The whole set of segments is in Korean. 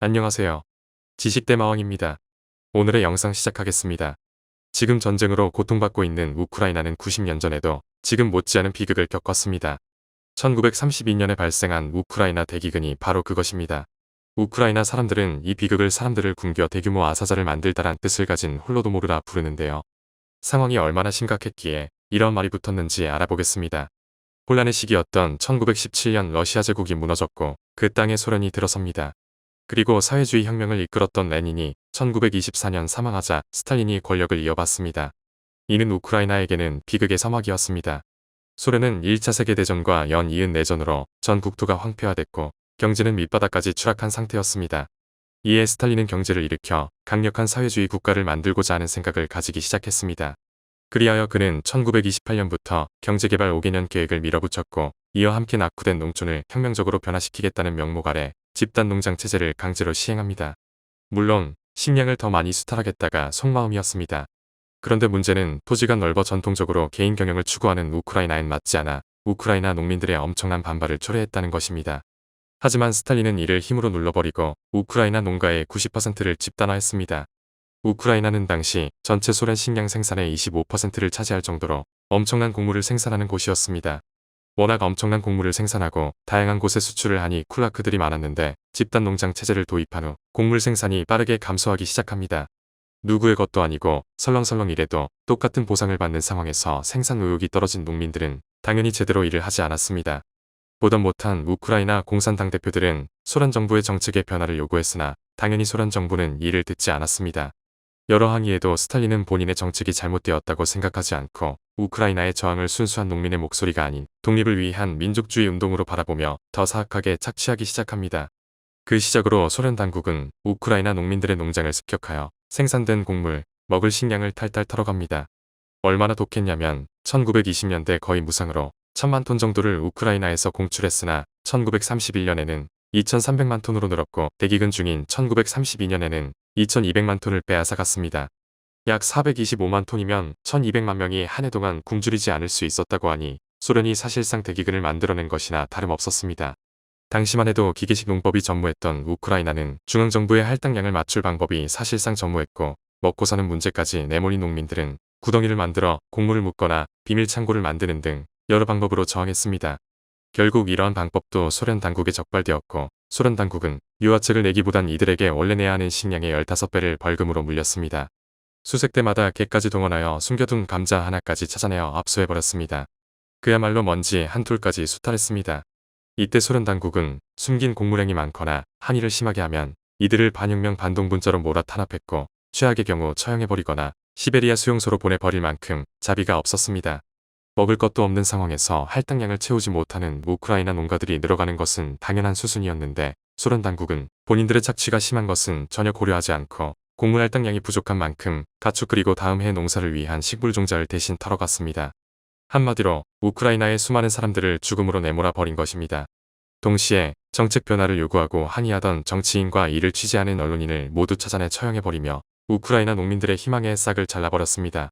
안녕하세요. 지식대마왕입니다. 오늘의 영상 시작하겠습니다. 지금 전쟁으로 고통받고 있는 우크라이나는 90년 전에도 지금 못지않은 비극을 겪었습니다. 1932년에 발생한 우크라이나 대기근이 바로 그것입니다. 우크라이나 사람들은 이 비극을 사람들을 굶겨 대규모 아사자를 만들다란 뜻을 가진 홀로도모르라 부르는데요. 상황이 얼마나 심각했기에 이런 말이 붙었는지 알아보겠습니다. 혼란의 시기였던 1917년 러시아 제국이 무너졌고 그 땅에 소련이 들어섭니다. 그리고 사회주의 혁명을 이끌었던 레닌이 1924년 사망하자 스탈린이 권력을 이어받습니다. 이는 우크라이나에게는 비극의 서막이었습니다. 소련은 1차 세계대전과 연이은 내전으로 전 국토가 황폐화됐고 경제는 밑바닥까지 추락한 상태였습니다. 이에 스탈린은 경제를 일으켜 강력한 사회주의 국가를 만들고자 하는 생각을 가지기 시작했습니다. 그리하여 그는 1928년부터 경제개발 5개년 계획을 밀어붙였고 이와 함께 낙후된 농촌을 혁명적으로 변화시키겠다는 명목 아래 집단 농장 체제를 강제로 시행합니다. 물론 식량을 더 많이 수탈하겠다가 속마음이었습니다. 그런데 문제는 토지가 넓어 전통적으로 개인 경영을 추구하는 우크라이나엔 맞지 않아 우크라이나 농민들의 엄청난 반발을 초래했다는 것입니다. 하지만 스탈린은 이를 힘으로 눌러버리고 우크라이나 농가의 90%를 집단화했습니다. 우크라이나는 당시 전체 소련 식량 생산의 25%를 차지할 정도로 엄청난 곡물을 생산하는 곳이었습니다. 워낙 엄청난 곡물을 생산하고 다양한 곳에 수출을 하니 쿨라크들이 많았는데 집단 농장 체제를 도입한 후 곡물 생산이 빠르게 감소하기 시작합니다. 누구의 것도 아니고 설렁설렁 일해도 똑같은 보상을 받는 상황에서 생산 의욕이 떨어진 농민들은 당연히 제대로 일을 하지 않았습니다. 보다 못한 우크라이나 공산당 대표들은 소련 정부의 정책의 변화를 요구했으나 당연히 소련 정부는 이를 듣지 않았습니다. 여러 항의에도 스탈린은 본인의 정책이 잘못되었다고 생각하지 않고 우크라이나의 저항을 순수한 농민의 목소리가 아닌 독립을 위한 민족주의 운동으로 바라보며 더 사악하게 착취하기 시작합니다. 그 시작으로 소련 당국은 우크라이나 농민들의 농장을 습격하여 생산된 곡물, 먹을 식량을 탈탈 털어갑니다. 얼마나 독했냐면 1920년대 거의 무상으로 1000만 톤 정도를 우크라이나에서 공출했으나 1931년에는 2300만 톤으로 늘었고 대기근 중인 1932년에는 2200만 톤을 빼앗아갔습니다. 약 425만 톤이면 1200만 명이 한 해 동안 굶주리지 않을 수 있었다고 하니 소련이 사실상 대기근을 만들어낸 것이나 다름없었습니다. 당시만 해도 기계식 농법이 전무했던 우크라이나는 중앙정부의 할당량을 맞출 방법이 사실상 전무했고 먹고 사는 문제까지 내몰린 농민들은 구덩이를 만들어 곡물을 묻거나 비밀 창고를 만드는 등 여러 방법으로 저항했습니다. 결국 이러한 방법도 소련 당국에 적발되었고 소련 당국은 유화책을 내기보단 이들에게 원래 내야 하는 식량의 15배를 벌금으로 물렸습니다. 수색 때마다 개까지 동원하여 숨겨둔 감자 하나까지 찾아내어 압수해버렸습니다. 그야말로 먼지 한 톨까지 수탈했습니다. 이때 소련 당국은 숨긴 곡물행이 많거나 항의를 심하게 하면 이들을 반혁명 반동분자로 몰아 탄압했고 최악의 경우 처형해버리거나 시베리아 수용소로 보내버릴 만큼 자비가 없었습니다. 먹을 것도 없는 상황에서 할당량을 채우지 못하는 우크라이나 농가들이 늘어가는 것은 당연한 수순이었는데 소련 당국은 본인들의 착취가 심한 것은 전혀 고려하지 않고 곡물 할당량이 부족한 만큼 가축 그리고 다음 해 농사를 위한 식물 종자를 대신 털어갔습니다. 한마디로 우크라이나의 수많은 사람들을 죽음으로 내몰아 버린 것입니다. 동시에 정책 변화를 요구하고 항의하던 정치인과 이를 취재하는 언론인을 모두 찾아내 처형해버리며 우크라이나 농민들의 희망의 싹을 잘라버렸습니다.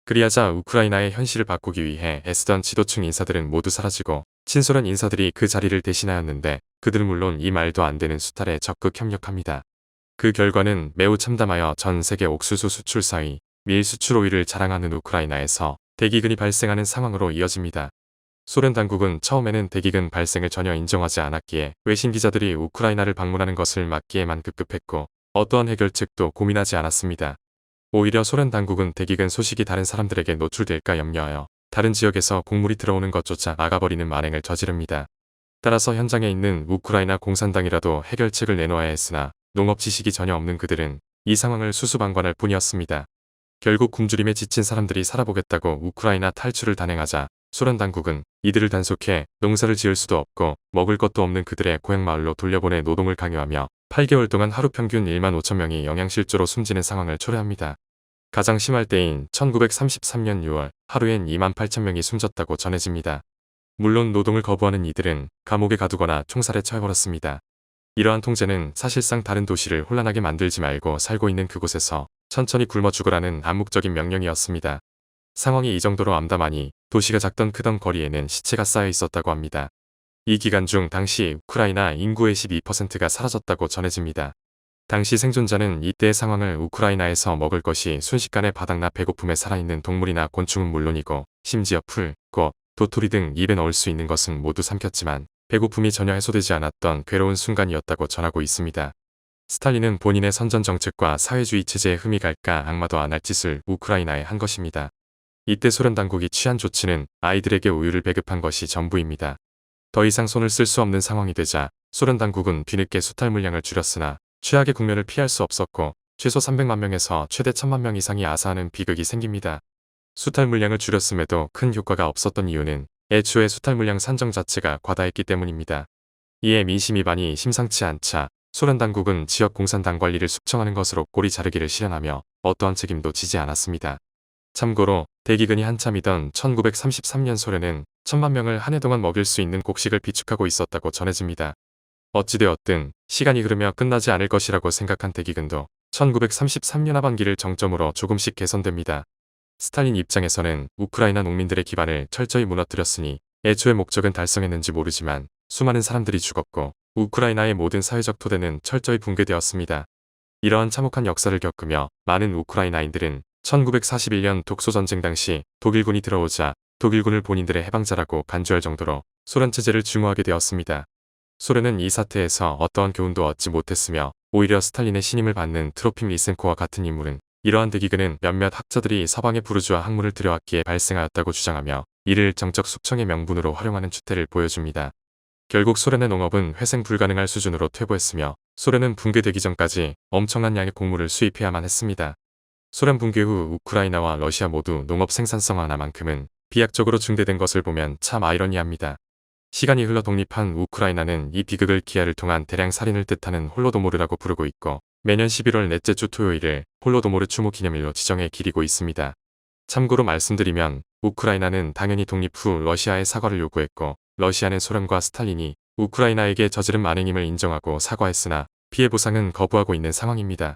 그리하자 우크라이나의 현실을 바꾸기 위해 애쓰던 지도층 인사들은 모두 사라지고 친소련 인사들이 그 자리를 대신하였는데 그들은 물론 이 말도 안 되는 수탈에 적극 협력합니다. 그 결과는 매우 참담하여 전 세계 옥수수 수출 4위, 밀 수출 5위를 자랑하는 우크라이나에서 대기근이 발생하는 상황으로 이어집니다. 소련 당국은 처음에는 대기근 발생을 전혀 인정하지 않았기에 외신 기자들이 우크라이나를 방문하는 것을 막기에만 급급했고 어떠한 해결책도 고민하지 않았습니다. 오히려 소련 당국은 대기근 소식이 다른 사람들에게 노출될까 염려하여 다른 지역에서 곡물이 들어오는 것조차 막아버리는 만행을 저지릅니다. 따라서 현장에 있는 우크라이나 공산당이라도 해결책을 내놓아야 했으나 농업 지식이 전혀 없는 그들은 이 상황을 수수방관할 뿐이었습니다. 결국 굶주림에 지친 사람들이 살아보겠다고 우크라이나 탈출을 단행하자 소련 당국은 이들을 단속해 농사를 지을 수도 없고 먹을 것도 없는 그들의 고향마을로 돌려보내 노동을 강요하며 8개월 동안 하루 평균 1만 5천 명이 영양실조로 숨지는 상황을 초래합니다. 가장 심할 때인 1933년 6월 하루엔 2만 8천 명이 숨졌다고 전해집니다. 물론 노동을 거부하는 이들은 감옥에 가두거나 총살에 처해버렸습니다. 이러한 통제는 사실상 다른 도시를 혼란하게 만들지 말고 살고 있는 그곳에서 천천히 굶어 죽으라는 암묵적인 명령이었습니다. 상황이 이 정도로 암담하니 도시가 작던 크던 거리에는 시체가 쌓여 있었다고 합니다. 이 기간 중 당시 우크라이나 인구의 12%가 사라졌다고 전해집니다. 당시 생존자는 이때의 상황을 우크라이나에서 먹을 것이 순식간에 바닥나 배고픔에 살아있는 동물이나 곤충은 물론이고 심지어 풀, 꽃, 도토리 등 입에 넣을 수 있는 것은 모두 삼켰지만 배고픔이 전혀 해소되지 않았던 괴로운 순간이었다고 전하고 있습니다. 스탈린은 본인의 선전 정책과 사회주의 체제에 흠이 갈까 악마도 안 할 짓을 우크라이나에 한 것입니다. 이때 소련 당국이 취한 조치는 아이들에게 우유를 배급한 것이 전부입니다. 더 이상 손을 쓸 수 없는 상황이 되자 소련 당국은 뒤늦게 수탈 물량을 줄였으나 최악의 국면을 피할 수 없었고 최소 300만 명에서 최대 1000만 명 이상이 아사하는 비극이 생깁니다. 수탈 물량을 줄였음에도 큰 효과가 없었던 이유는 애초에 수탈 물량 산정 자체가 과다했기 때문입니다. 이에 민심 위반이 심상치 않자 소련 당국은 지역 공산당 관리를 숙청하는 것으로 꼬리 자르기를 실현하며 어떠한 책임도 지지 않았습니다. 참고로 대기근이 한참이던 1933년 소련은 1000만 명을 한 해 동안 먹일 수 있는 곡식을 비축하고 있었다고 전해집니다. 어찌되었든 시간이 흐르며 끝나지 않을 것이라고 생각한 대기근도 1933년 하반기를 정점으로 조금씩 개선됩니다. 스탈린 입장에서는 우크라이나 농민들의 기반을 철저히 무너뜨렸으니 애초의 목적은 달성했는지 모르지만 수많은 사람들이 죽었고 우크라이나의 모든 사회적 토대는 철저히 붕괴되었습니다. 이러한 참혹한 역사를 겪으며 많은 우크라이나인들은 1941년 독소전쟁 당시 독일군이 들어오자 독일군을 본인들의 해방자라고 간주할 정도로 소련 체제를 증오하게 되었습니다. 소련은 이 사태에서 어떠한 교훈도 얻지 못했으며 오히려 스탈린의 신임을 받는 트로핌 리센코와 같은 인물은 이러한 대기근은 몇몇 학자들이 서방의 부르주아 학문을 들여왔기에 발생하였다고 주장하며 이를 정적 숙청의 명분으로 활용하는 추태를 보여줍니다. 결국 소련의 농업은 회생 불가능할 수준으로 퇴보했으며 소련은 붕괴되기 전까지 엄청난 양의 곡물을 수입해야만 했습니다. 소련 붕괴 후 우크라이나와 러시아 모두 농업 생산성 하나만큼은 비약적으로 증대된 것을 보면 참 아이러니합니다. 시간이 흘러 독립한 우크라이나는 이 비극을 기아를 통한 대량 살인을 뜻하는 홀로도모르라고 부르고 있고 매년 11월 넷째 주 토요일을 홀로도모르 추모 기념일로 지정해 기리고 있습니다. 참고로 말씀드리면 우크라이나는 당연히 독립 후 러시아에 사과를 요구했고 러시아는 소련과 스탈린이 우크라이나에게 저지른 만행임을 인정하고 사과했으나 피해 보상은 거부하고 있는 상황입니다.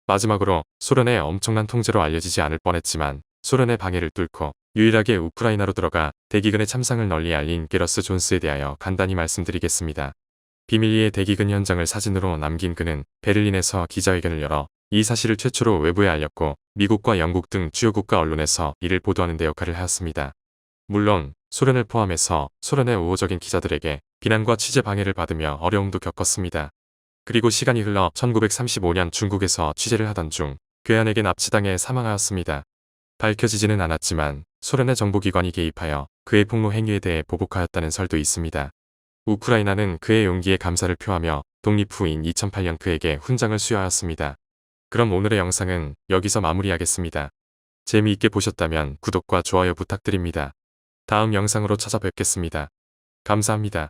마지막으로 소련의 엄청난 통제로 알려지지 않을 뻔했지만 소련의 방해를 뚫고 유일하게 우크라이나로 들어가 대기근의 참상을 널리 알린 게러스 존스에 대하여 간단히 말씀드리겠습니다. 비밀리에 대기근 현장을 사진으로 남긴 그는 베를린에서 기자회견을 열어 이 사실을 최초로 외부에 알렸고 미국과 영국 등 주요 국가 언론에서 이를 보도하는 데 역할을 하였습니다. 물론 소련을 포함해서 소련의 우호적인 기자들에게 비난과 취재 방해를 받으며 어려움도 겪었습니다. 그리고 시간이 흘러 1935년 중국에서 취재를 하던 중 괴한에게 납치당해 사망하였습니다. 밝혀지지는 않았지만 소련의 정보기관이 개입하여 그의 폭로 행위에 대해 보복하였다는 설도 있습니다. 우크라이나는 그의 용기에 감사를 표하며 독립 후인 2008년 그에게 훈장을 수여하였습니다. 그럼 오늘의 영상은 여기서 마무리하겠습니다. 재미있게 보셨다면 구독과 좋아요 부탁드립니다. 다음 영상으로 찾아뵙겠습니다. 감사합니다.